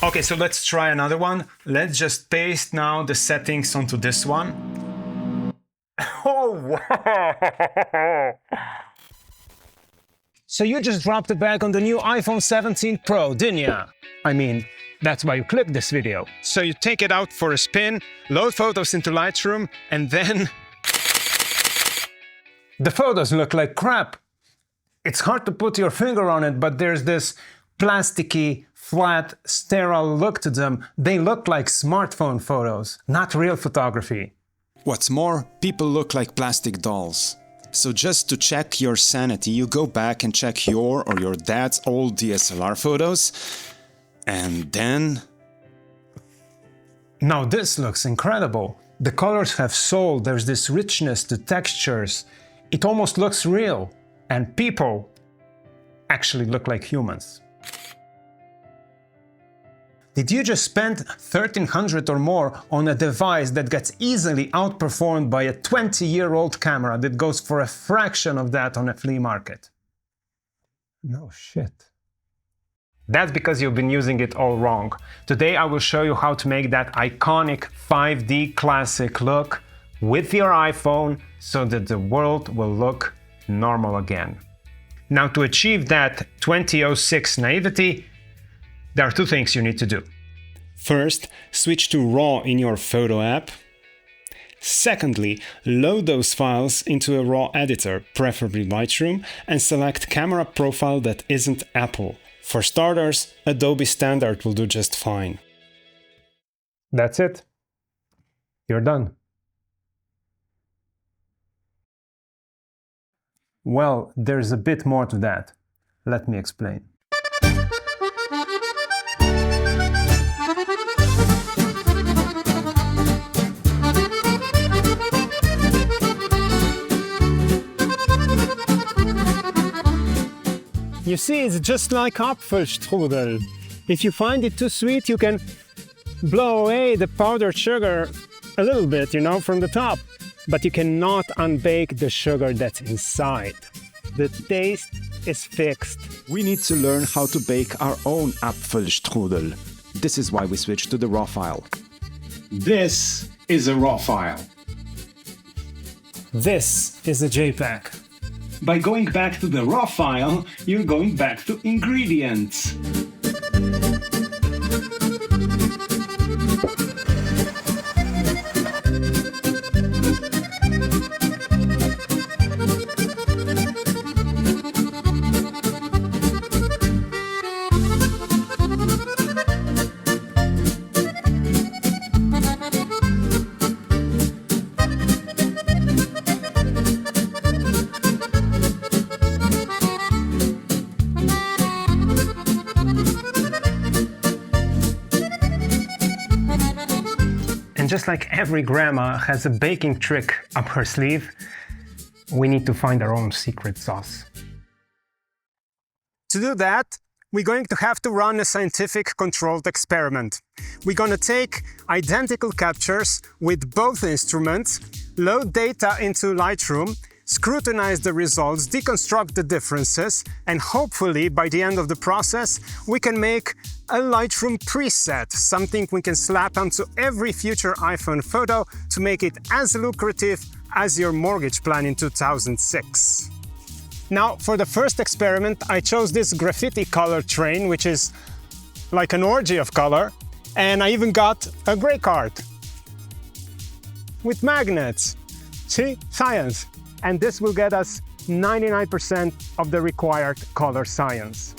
Okay, so let's try another one. Let's just paste now the settings onto this one. Oh, wow! So you just dropped the bag on the new iPhone 17 Pro, didn't ya? I mean, that's why you clicked this video. So you take it out for a spin, load photos into Lightroom, and then... the photos look like crap. It's hard to put your finger on it, but there's this plasticky, flat, sterile look to them. They look like smartphone photos, not real photography. What's more, people look like plastic dolls. So just to check your sanity, you go back and check your or your dad's old DSLR photos, and then... Now this looks incredible. The colors have soul, there's this richness to textures. It almost looks real. And people actually look like humans. Did you just spend $1,300 or more on a device that gets easily outperformed by a 20-year-old camera that goes for a fraction of that on a flea market? No shit. That's because you've been using it all wrong. Today I will show you how to make that iconic 5D classic look with your iPhone so that the world will look normal again. Now, to achieve that 2006 naivety, there are two things you need to do. First, switch to RAW in your photo app. Secondly, load those files into a RAW editor, preferably Lightroom, and select camera profile that isn't Apple. For starters, Adobe Standard will do just fine. That's it. You're done. Well, there's a bit more to that. Let me explain. You see, it's just like Apfelstrudel. If you find it too sweet, you can blow away the powdered sugar a little bit, from the top. But you cannot unbake the sugar that's inside. The taste is fixed. We need to learn how to bake our own Apfelstrudel. This is why we switched to the RAW file. This is a RAW file. This is a JPEG. By going back to the RAW file, you're going back to ingredients. And just like every grandma has a baking trick up her sleeve, we need to find our own secret sauce. To do that, we're going to have to run a scientific controlled experiment. We're going to take identical captures with both instruments, load data into Lightroom, scrutinize the results, deconstruct the differences, and hopefully by the end of the process, we can make a Lightroom preset, something we can slap onto every future iPhone photo to make it as lucrative as your mortgage plan in 2006. Now, for the first experiment, I chose this graffiti color train, which is like an orgy of color, and I even got a gray card with magnets. See? Science. And this will get us 99% of the required color science.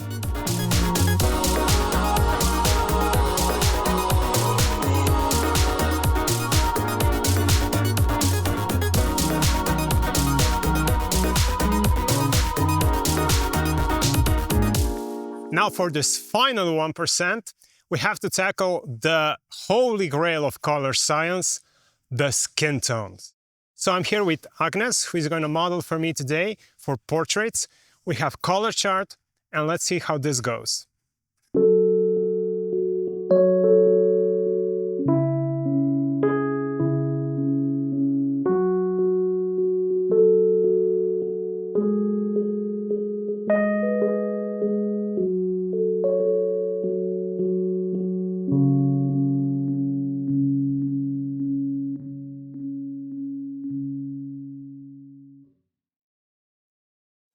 Now for this final 1%, we have to tackle the holy grail of color science, the skin tones. So I'm here with Agnes, who is going to model for me today for portraits. We have color chart, and let's see how this goes.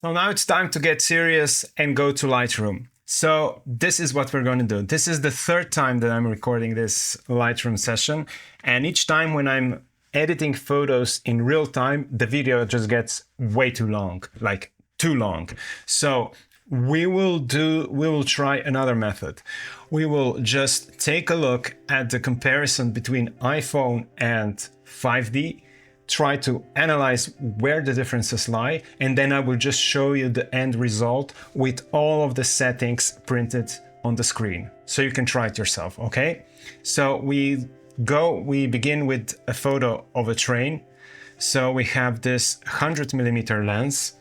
So now it's time to get serious and go to Lightroom. So this is what we're going to do. This is the third time that I'm recording this Lightroom session. And each time when I'm editing photos in real time, the video just gets way too long, like too long. So we will try another method. We will just take a look at the comparison between iPhone and 5D, try to analyze where the differences lie, and then I will just show you the end result with all of the settings printed on the screen. So you can try it yourself, okay? So we begin with a photo of a train. So we have this 100mm lens.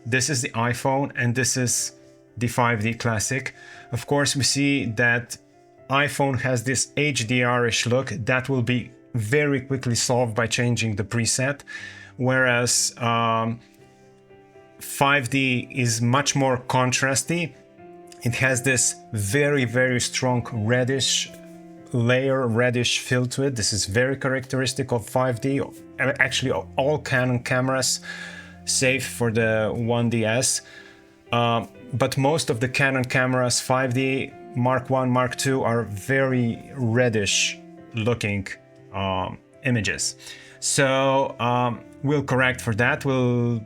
This is the iPhone and this is the 5D Classic. Of course, we see that iPhone has this HDR-ish look that will be very quickly solved by changing the preset, whereas 5D is much more contrasty. It has this very, very strong reddish layer, reddish feel to it. This is very characteristic of 5D, actually of all Canon cameras, save for the 1DS. But most of the Canon cameras, 5D, Mark 1, Mark 2, are very reddish looking images. So we'll correct for that. We'll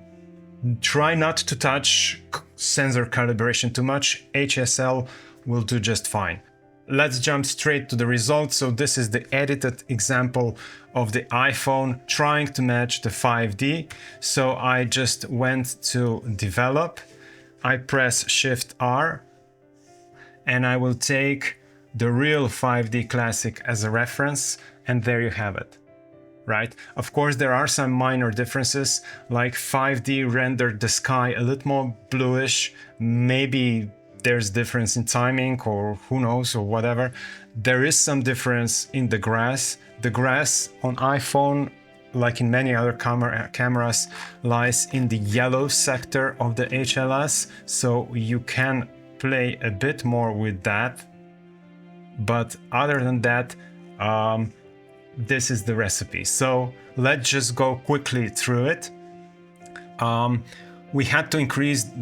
try not to touch sensor calibration too much. HSL will do just fine. Let's jump straight to the results. So this is the edited example of the iPhone trying to match the 5D. So I just went to develop. I press Shift R and I will take the real 5D Classic as a reference, and there you have it, right? Of course, there are some minor differences, like 5D rendered the sky a little more bluish. Maybe there's difference in timing or who knows or whatever. There is some difference in the grass. The grass on iPhone, like in many other cameras, lies in the yellow sector of the HLS, so you can play a bit more with that. But other than that, this is the recipe. So let's just go quickly through it. We had to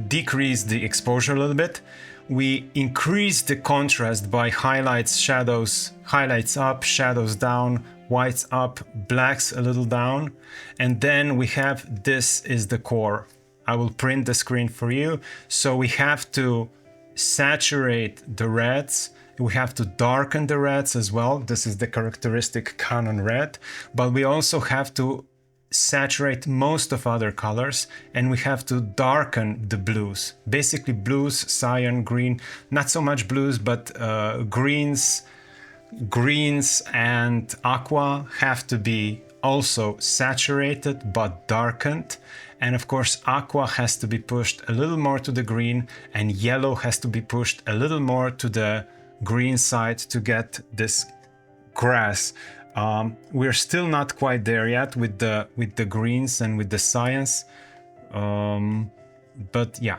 decrease the exposure a little bit. We increased the contrast by highlights, shadows, highlights up, shadows down, whites up, blacks a little down. And then we have, this is the core. I will print the screen for you. So we have to saturate the reds. We have to darken the reds as well. This is the characteristic Canon red, but we also have to saturate most of other colors, and we have to darken the blues. Basically blues, cyan, green, not so much blues, but greens and aqua have to be also saturated but darkened. And of course, aqua has to be pushed a little more to the green, and yellow has to be pushed a little more to the green side to get this grass. We're still not quite there yet with the greens and with the cyans, but yeah.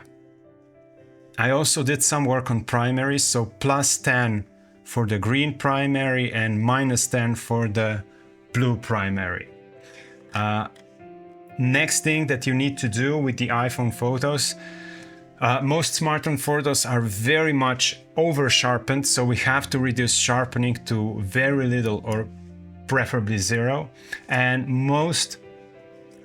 I also did some work on primaries, so +10 for the green primary and -10 for the blue primary. Next thing that you need to do with the iPhone photos, most smartphone photos are very much over sharpened, so we have to reduce sharpening to very little or preferably zero. And most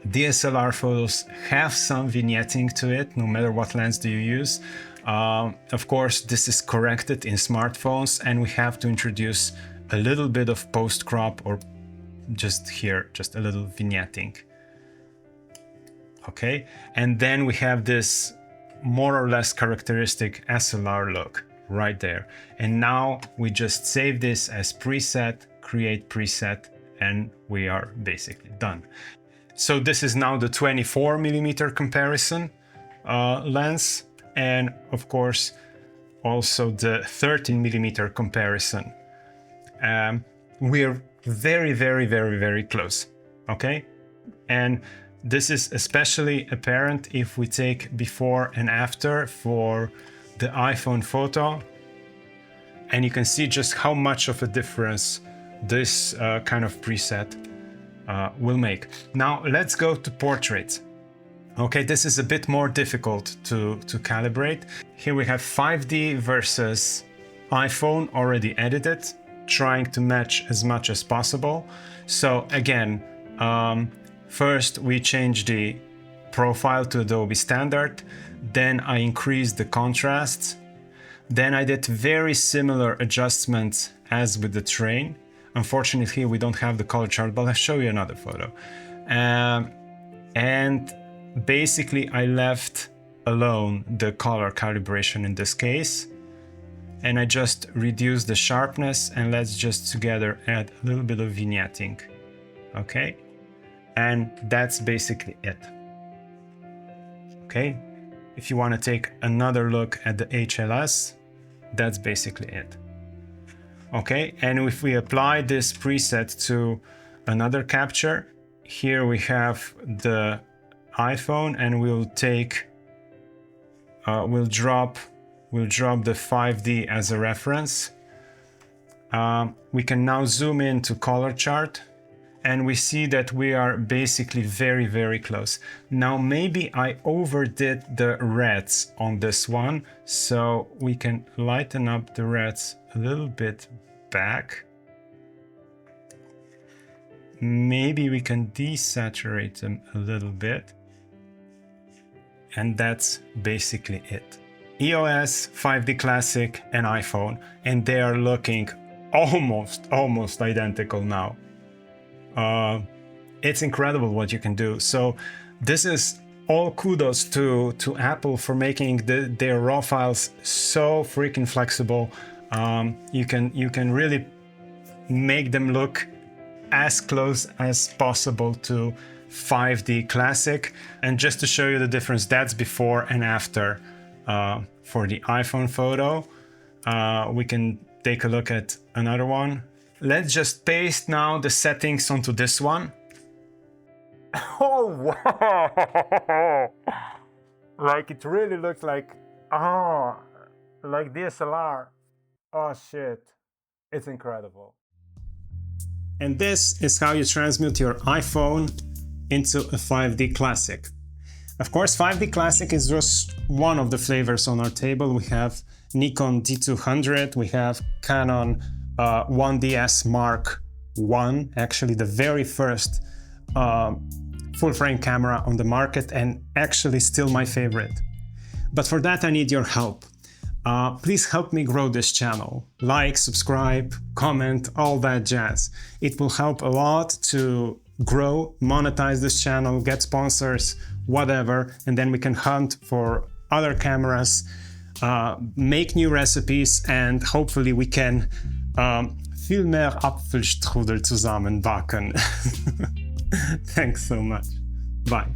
DSLR photos have some vignetting to it, no matter what lens do you use. Of course, this is corrected in smartphones, and we have to introduce a little bit of post crop, or just here, just a little vignetting. Okay, and then we have this more or less characteristic SLR look right there. And now we just save this as preset, create preset, and we are basically done. So this is now the 24mm comparison lens, and of course also the 13mm comparison. We're very close, okay? And this is especially apparent if we take before and after for the iPhone photo, and you can see just how much of a difference this kind of preset will make. Now let's go to portraits. Okay, this is a bit more difficult to calibrate. Here we have 5D versus iPhone already edited, trying to match as much as possible. So again, first we change the profile to Adobe Standard, then I increased the contrast, then I did very similar adjustments as with the train. Unfortunately, here we don't have the color chart, but I'll show you another photo. And basically I left alone the color calibration in this case, and I just reduced the sharpness, and let's just together add a little bit of vignetting. Okay, and that's basically it. Okay, if you want to take another look at the HLS, that's basically it. Okay, and if we apply this preset to another capture, here we have the iPhone, and we'll take, we'll drop the 5D as a reference. We can now zoom into color chart, and we see that we are basically very, very close. Now, maybe I overdid the reds on this one, so we can lighten up the reds a little bit back. Maybe we can desaturate them a little bit. And that's basically it. EOS, 5D Classic, and iPhone, and they are looking almost identical now. It's incredible what you can do. So this is all kudos to Apple for making their RAW files so freaking flexible. You can really make them look as close as possible to 5D Classic. And just to show you the difference, that's before and after for the iPhone photo. We can take a look at another one. Let's just paste now the settings onto this one. Oh wow! Like it really looks like DSLR. Oh shit, it's incredible. And this is how you transmute your iPhone into a 5D Classic. Of course, 5D Classic is just one of the flavors on our table. We have Nikon D200, we have Canon 1DS Mark I, actually the very first full-frame camera on the market, and actually still my favorite. But for that I need your help. Please help me grow this channel. Like, subscribe, comment, all that jazz. It will help a lot to grow, monetize this channel, get sponsors, whatever, and then we can hunt for other cameras, make new recipes, and hopefully we can viel mehr Apfelstrudel zusammen backen. Thanks so much. Bye.